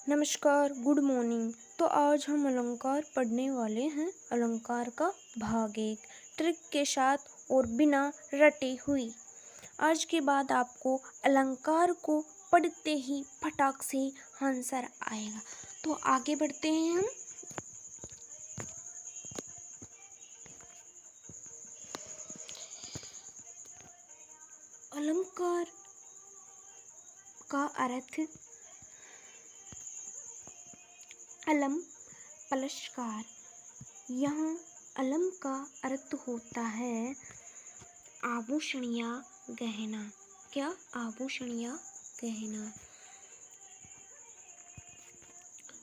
नमस्कार, good morning. तो आज हम अलंकार पढ़ने वाले हैं। अलंकार का भाग 1 ट्रिक के साथ और बिना रटे हुई। आज के बाद आपको अलंकार को पढ़ते ही फटाक से आंसर आएगा। तो आगे बढ़ते हैं हम। अलंकार का अर्थ अलम पलशकार। यहाँ अलम का अर्थ होता है आभूषण या गहना। क्या? आभूषण या गहना।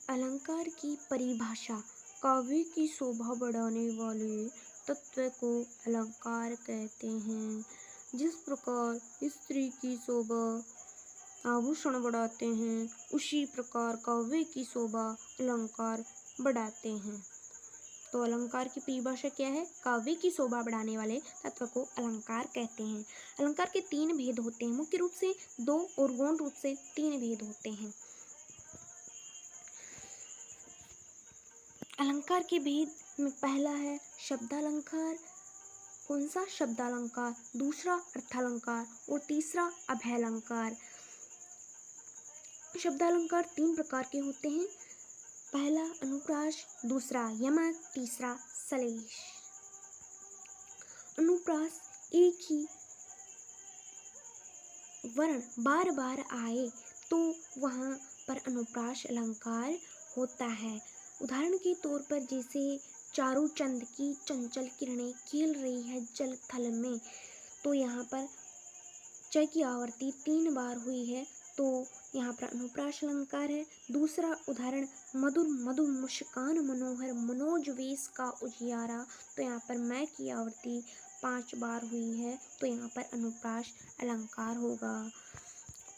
अलंकार की परिभाषा काव्य की शोभा बढ़ाने वाले तत्व को अलंकार कहते हैं। जिस प्रकार स्त्री की शोभा आभूषण बढ़ाते हैं, उसी प्रकार काव्य की शोभा अलंकार बढ़ाते हैं। तो अलंकार की परिभाषा क्या है? काव्य की शोभा बढ़ाने वाले तत्व को अलंकार कहते हैं। अलंकार के 3 भेद होते हैं। मुख्य रूप से 2 और गौण रूप से 3 भेद होते हैं। अलंकार के भेद में पहला है शब्दालंकार। कौन सा? शब्दालंकार। दूसरा अर्थालंकार और तीसरा अभयालंकार। शब्दालंकार 3 प्रकार के होते हैं। पहला अनुप्रास, दूसरा यमक, तीसरा श्लेष। अनुप्रास एक ही वर्ण बार बार आए तो वहाँ पर अनुप्रास अलंकार होता है। उदाहरण के तौर पर जैसे चारू चंद की चंचल किरणें खेल रही है जल थल में, तो यहाँ पर च की आवर्ती 3 बार हुई है, तो यहाँ पर अनुप्रास अलंकार है। दूसरा उदाहरण मधुर मधुर मुस्कान मनोहर मनोज वेश का उजियारा, तो यहाँ पर मैं की आवर्ती 5 बार हुई है, तो यहाँ पर अनुप्रास अलंकार होगा।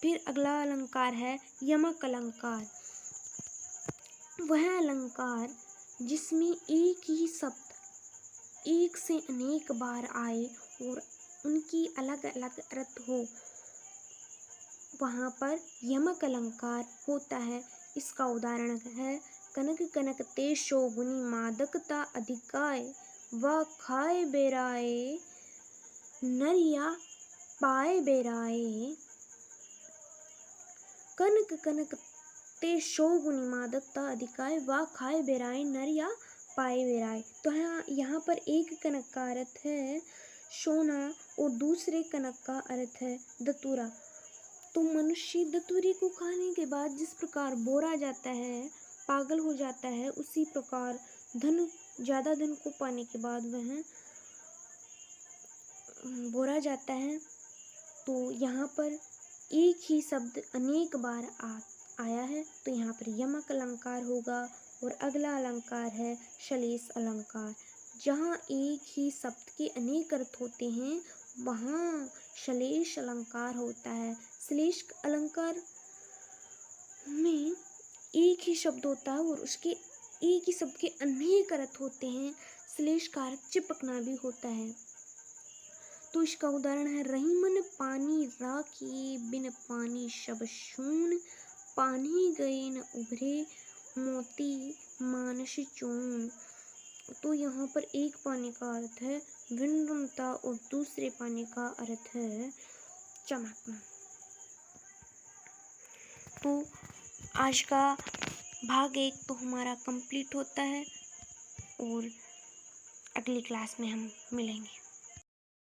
फिर अगला अलंकार है यमक अलंकार। वह अलंकार जिसमें एक ही शब्द एक से अनेक बार आए और उनकी अलग अलग अर्थ हो, वहाँ पर यमक अलंकार होता है। इसका उदाहरण है कनक कनक ते शोभुनि मादकता अधिकाय व खाए बेराए नरिया पाए बेराए। कनक कनक ते शोभुनि मादकता अधिकाय व खाए बेराए नरिया पाए बेराए। तो यहाँ पर एक कनक का अर्थ है सोना और दूसरे कनक का अर्थ है दतूरा। तो मनुष्य दतूरे को खाने के बाद जिस प्रकार बोरा जाता है, पागल हो जाता है, उसी प्रकार ज़्यादा धन को पाने के बाद वह बोरा जाता है। तो यहाँ पर एक ही शब्द अनेक बार आया है, तो यहाँ पर यमक अलंकार होगा। और अगला अलंकार है श्लेष अलंकार। जहाँ एक ही शब्द के अनेक अर्थ होते हैं, वहाँ श्लेष अलंकार होता है। श्लेष अलंकार में एक ही शब्द होता है और उसके एक ही शब्द के अनेक अर्थ होते हैं। श्लेष का अर्थ चिपकना भी होता है। तो इसका उदाहरण है रहीमन पानी राखी बिन पानी सब शून, पानी गए न उभरे मोती मानस चून। तो यहाँ पर एक पानी का अर्थ है विनम्रता और दूसरे पानी का अर्थ है चमकना। तो आज का भाग 1 तो हमारा कंप्लीट होता है और अगली क्लास में हम मिलेंगे।